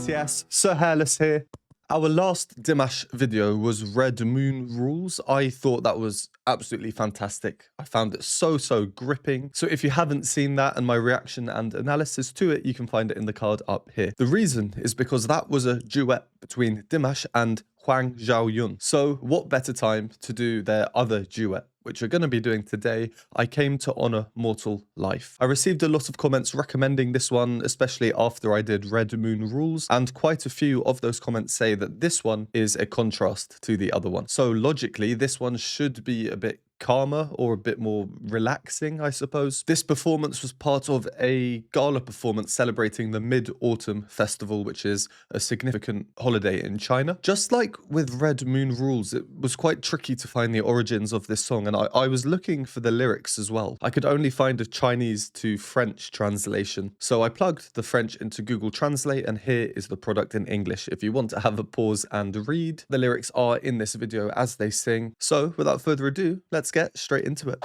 yes, Sir Hairless here. Our last Dimash video was Red Moon Rules. I thought that was absolutely fantastic. I found it so gripping. So if you haven't seen that and my reaction and analysis to it, you can find it in the card up here. The reason is because that was a duet between Dimash and Huang Xiaoyun. So what better time to do their other duet, which we're going to be doing today. I Came to Honor Mortal Life. I received a lot of comments recommending this one, especially after I did Red Moon Rules, and quite a few of those comments say that this one is a contrast to the other one. So logically, this one should be a bit calmer or a bit more relaxing, I suppose. This performance was part of a gala performance celebrating the Mid-Autumn Festival, which is a significant holiday in China. Just like with Red Moon Rules, it was quite tricky to find the origins of this song, and I was looking for the lyrics as well. I could only find a Chinese to French translation, so I plugged the French into Google Translate, and here is the product in English. If you want to have a pause and read, the lyrics are in this video as they sing. So without further ado, let's get straight into it.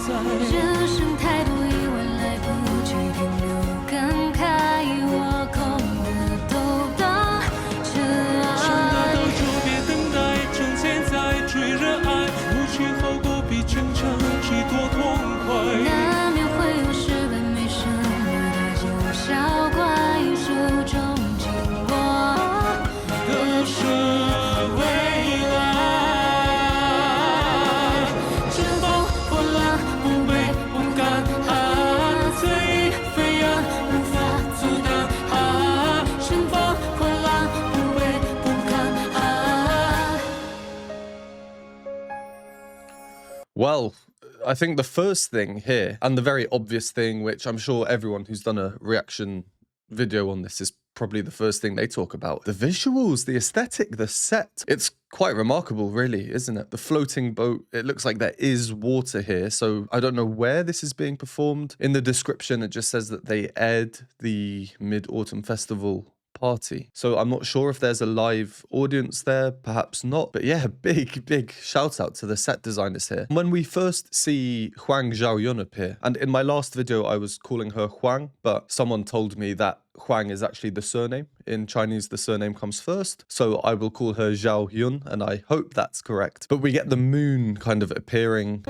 人生太多疑问来不及停留感慨，我空的都当尘埃。长大后就别等待，挣钱在追热爱，无需后果比成长几多痛快。难免会有失败，没什么大惊小怪，手中紧握的是未来。Well, I think the first thing here, and the very obvious thing, which I'm sure everyone who's done a reaction video on this is probably the first thing they talk about. The visuals, the aesthetic, the set. It's quite remarkable, really, isn't it? The floating boat, it looks like there is water here, so I don't know where this is being performed. In the description, it just says that they aired the Mid-Autumn Festival party. So I'm not sure if there's a live audience there, perhaps not. But yeah, big shout out to the set designers here. When we first see Huang Xiaoyun appear, and in my last video I was calling her Huang, but someone told me that Huang is actually the surname. In Chinese, the surname comes first. So I will call her Xiaoyun, and I hope that's correct. But we get the moon kind of appearing.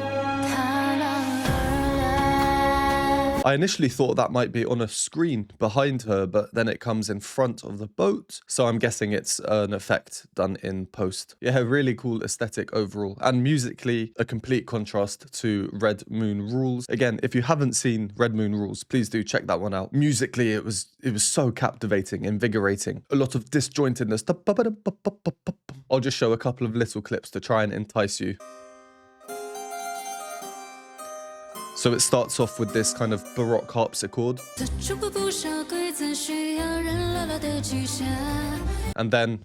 I initially thought that might be on a screen behind her, but then it comes in front of the boat. So I'm guessing it's an effect done in post. Yeah, really cool aesthetic overall. And musically, a complete contrast to Red Moon Rules. Again, if you haven't seen Red Moon Rules, please do check that one out. Musically, it was so captivating, invigorating. A lot of disjointedness. I'll just show a couple of little clips to try and entice you. So it starts off with this kind of Baroque harpsichord. And then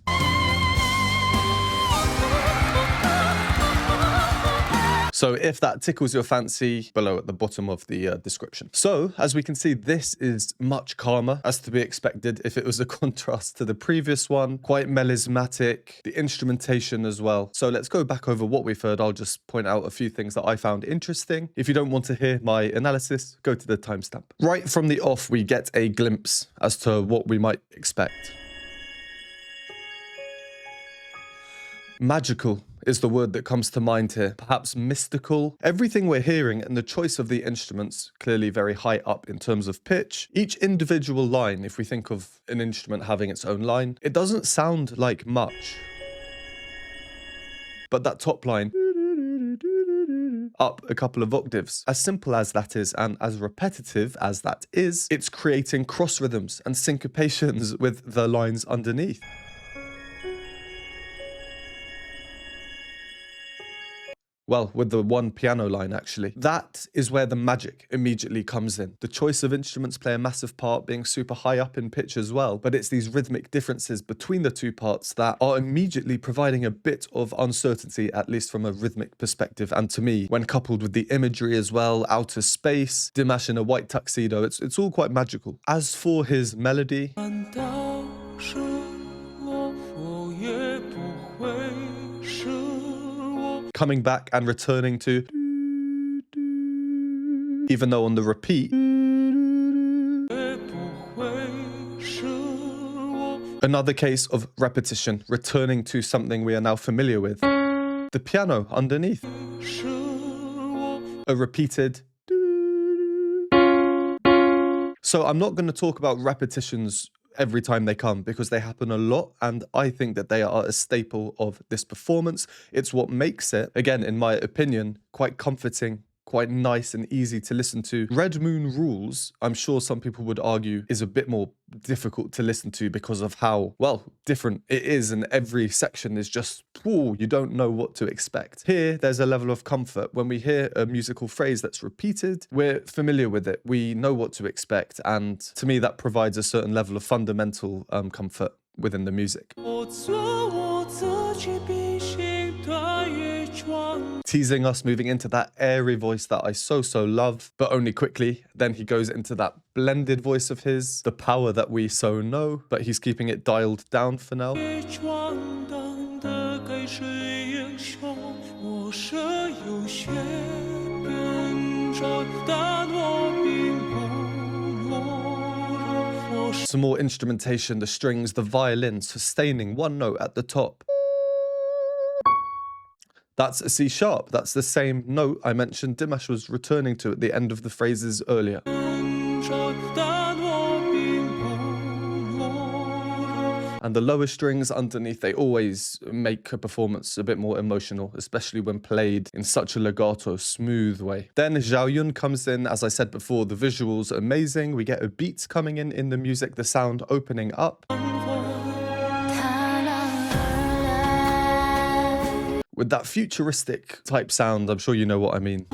So if that tickles your fancy, below at the bottom of the description. So as we can see, this is much calmer, as to be expected if it was a contrast to the previous one. Quite melismatic, the instrumentation as well. So let's go back over what we've heard. I'll just point out a few things that I found interesting. If you don't want to hear my analysis, go to the timestamp. Right from the off, we get a glimpse as to what we might expect. Magical is the word that comes to mind here. Perhaps mystical. Everything we're hearing and the choice of the instruments, clearly very high up in terms of pitch. Each individual line, if we think of an instrument having its own line, it doesn't sound like much. But that top line, up a couple of octaves. As simple as that is, and as repetitive as that is, it's creating cross rhythms and syncopations with the lines underneath. Well, with the one piano line, actually. That is where the magic immediately comes in. The choice of instruments play a massive part, being super high up in pitch as well, but it's these rhythmic differences between the two parts that are immediately providing a bit of uncertainty, at least from a rhythmic perspective. And to me, when coupled with the imagery as well, outer space, Dimash in a white tuxedo, it's all quite magical. As for his melody, coming back and returning to, even though on the repeat, another case of repetition, returning to something we are now familiar with. The piano underneath, a repeated. So I'm not going to talk about repetitions every time they come, because they happen a lot, and I think that they are a staple of this performance. It's what makes it, again, in my opinion, quite comforting, quite nice and easy to listen to. Red Moon Rules, I'm sure some people would argue, is a bit more difficult to listen to because of how, well, different it is, and every section is just, ooh, you don't know what to expect. Here, there's a level of comfort. When we hear a musical phrase that's repeated, we're familiar with it. We know what to expect, and to me, that provides a certain level of fundamental comfort within the music. Teasing us, moving into that airy voice that I so love, but only quickly. Then he goes into that blended voice of his, the power that we so know, but he's keeping it dialed down for now. Some more instrumentation, the strings, the violin sustaining one note at the top. That's a C sharp. That's the same note I mentioned Dimash was returning to at the end of the phrases earlier. And the lower strings underneath, they always make a performance a bit more emotional, especially when played in such a legato, smooth way. Then Xiaoyun comes in. As I said before, the visuals are amazing. We get a beat coming in the music, the sound opening up. With that futuristic type sound, I'm sure you know what I mean.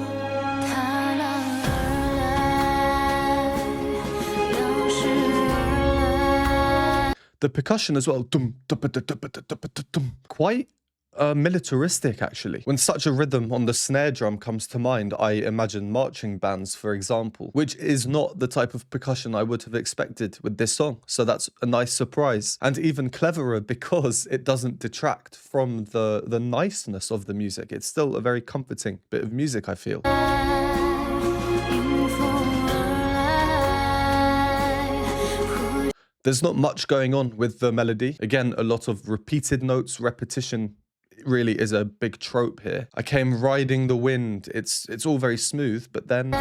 The percussion as well, quite militaristic actually. When such a rhythm on the snare drum comes to mind, I imagine marching bands, for example, which is not the type of percussion I would have expected with this song. So that's a nice surprise, and even cleverer because it doesn't detract from the niceness of the music. It's still a very comforting bit of music, I feel. There's not much going on with the melody. Again, a lot of repeated notes, repetition really is a big trope here. I came riding the wind. It's all very smooth, but then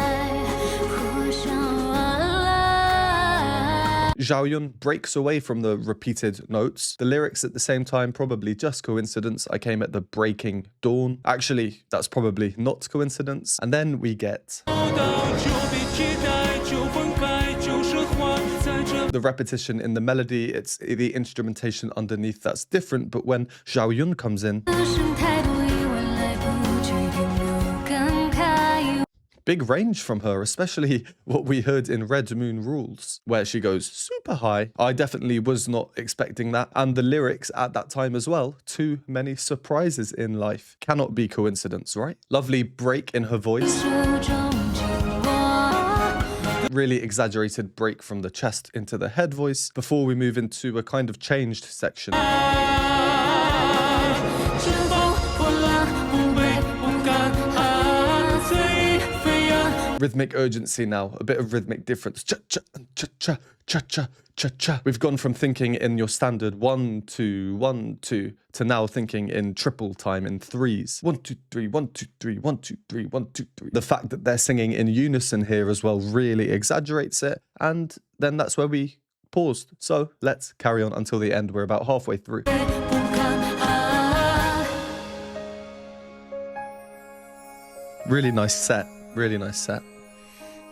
Xiaoyun breaks away from the repeated notes. The lyrics at the same time, probably just coincidence. I came at the breaking dawn. Actually, that's probably not coincidence. And then we get the repetition in the melody. It's the instrumentation underneath that's different, but when Xiaoyun comes in, big range from her, especially what we heard in Red Moon Rules, where she goes super high. I definitely was not expecting that. And the lyrics at that time as well, too many surprises in life. Cannot be coincidence, right? Lovely break in her voice. Really exaggerated break from the chest into the head voice before we move into a kind of changed section. rhythmic urgency now, a bit of rhythmic difference. Cha-cha, cha-cha, cha-cha, cha-cha. We've gone from thinking in your standard 1, 2, 1, 2 to now thinking in triple time in threes. 1, 2, 3, 1, 2, 3, 1, 2, 3, 1, 2, 3. The fact that they're singing in unison here as well really exaggerates it. And then that's where we paused. So let's carry on until the end. We're about halfway through. Really nice set. Really nice set.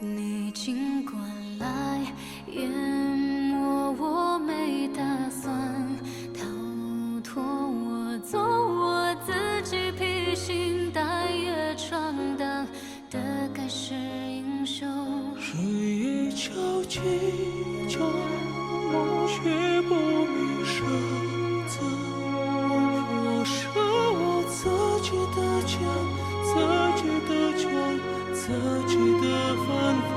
你尽管来淹没，我没打算逃脱，我走我自己披星戴月闯荡的盖世英雄。日夜交集着梦，却不明生子。我是我自己的家，自己的家，自己的繁华。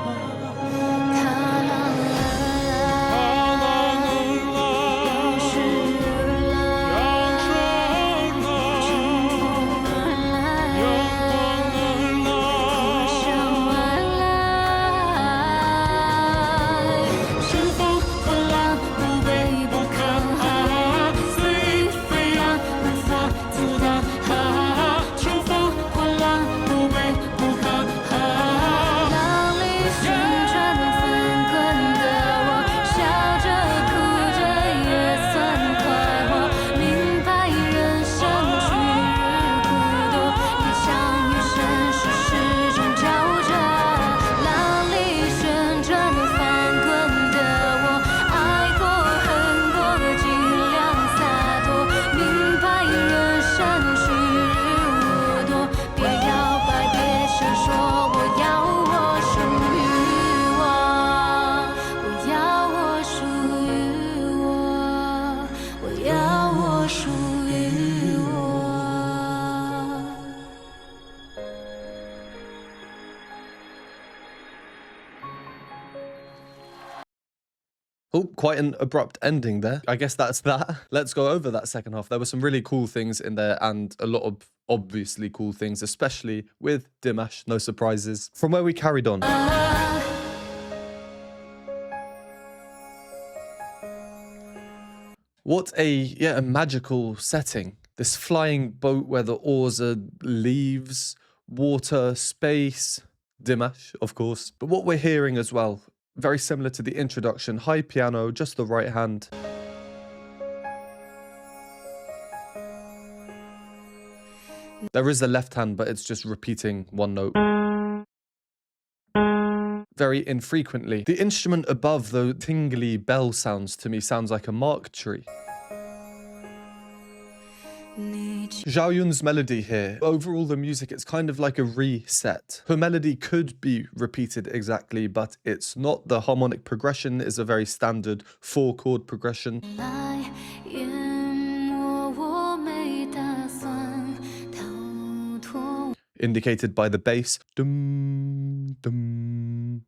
Oh, quite an abrupt ending there. I guess that's that. Let's go over that second half. There were some really cool things in there and a lot of obviously cool things, especially with Dimash. No surprises. From where we carried on. What a magical setting. This flying boat where the oars are leaves, water, space, Dimash, of course. But what we're hearing as well, very similar to the introduction, high piano, just the right hand. There is a left hand, but it's just repeating one note. Very infrequently. The instrument above, the tingly bell sounds to me, sounds like a mark tree. Xiaoyun's melody here, overall the music, it's kind of like a reset. Her melody could be repeated exactly, but it's not. The harmonic progression is a very standard 4-chord progression. Indicated by the bass. Dum, dum.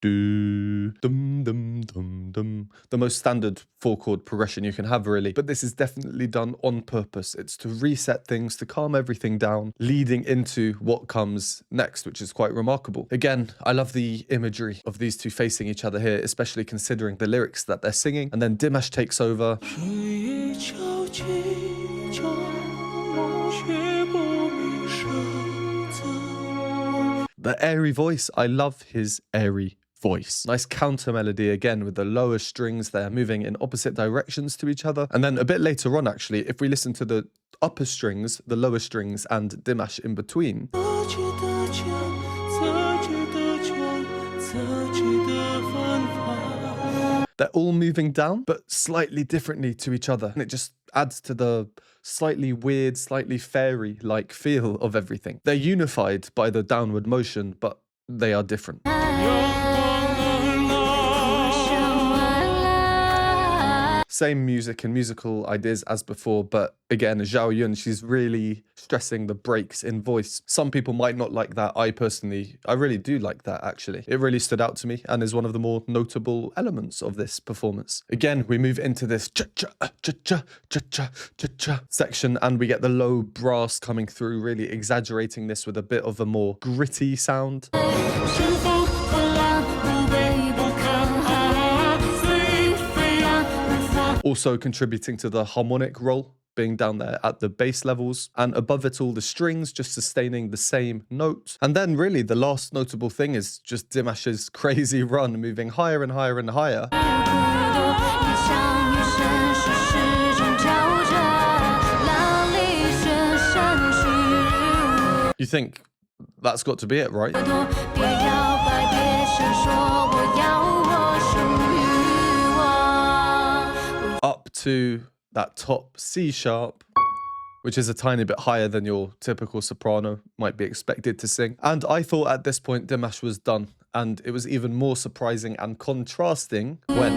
Do, dum, dum, dum, dum. The most standard 4-chord progression you can have, really. But this is definitely done on purpose. It's to reset things, to calm everything down, leading into what comes next, which is quite remarkable. Again, I love the imagery of these two facing each other here, especially considering the lyrics that they're singing. And then Dimash takes over. The airy voice. I love his airy voice. Nice counter melody again with the lower strings there moving in opposite directions to each other. And then a bit later on, actually, if we listen to the upper strings, the lower strings, and Dimash in between, they're all moving down, but slightly differently to each other. And it just adds to the slightly weird, slightly fairy-like feel of everything. They're unified by the downward motion, but they are different. same music and musical ideas as before, but again, Xiaoyun, she's really stressing the breaks in voice. Some people might not like that. I really do like that, actually. It really stood out to me and is one of the more notable elements of this performance. Again, we move into this cha-cha section, and we get the low brass coming through, really exaggerating this with a bit of a more gritty sound. Also contributing to the harmonic role, being down there at the bass levels, and above it all the strings just sustaining the same note. And then really the last notable thing is just Dimash's crazy run, moving higher and higher and higher. You think that's got to be it, right? Up to that top C sharp, which is a tiny bit higher than your typical soprano might be expected to sing. And I thought at this point Dimash was done, and it was even more surprising and contrasting when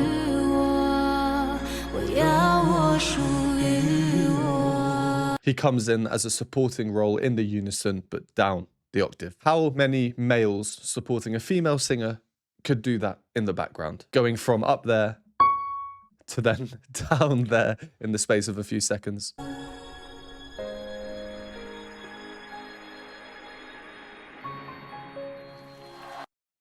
he comes in as a supporting role in the unison, but down the octave. How many males supporting a female singer could do that in the background? Going from up there to then down there in the space of a few seconds.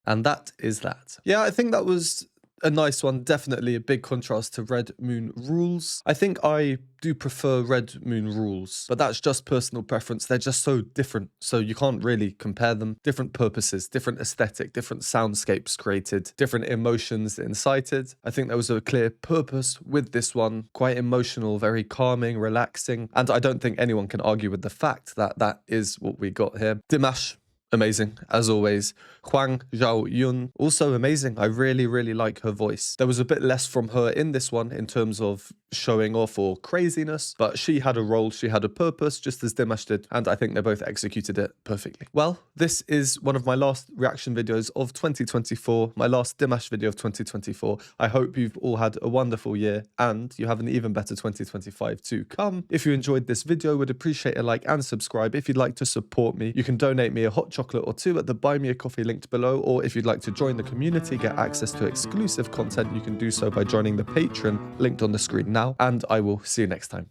And that is that. Yeah, I think that was a nice one. Definitely a big contrast to Red Moon Rules. I think I do prefer Red Moon Rules, but that's just personal preference. They're just so different, so you can't really compare them. Different purposes, different aesthetic, different soundscapes created, different emotions incited. I think there was a clear purpose with this one, quite emotional, very calming, relaxing, and I don't think anyone can argue with the fact that that is what we got here. Dimash, amazing, as always. Huang Xiaoyun, also amazing. I really like her voice. There was a bit less from her in this one in terms of showing off or craziness, but she had a role, she had a purpose, just as Dimash did, and I think they both executed it perfectly. Well, this is one of my last reaction videos of 2024, my last Dimash video of 2024. I hope you've all had a wonderful year, and you have an even better 2025 to come. If you enjoyed this video, would appreciate a like and subscribe. If you'd like to support me, you can donate me a hot chocolate or two at the Buy Me a Coffee link below, or if you'd like to join the community, get access to exclusive content, you can do so by joining the Patreon linked on the screen now, and I will see you next time.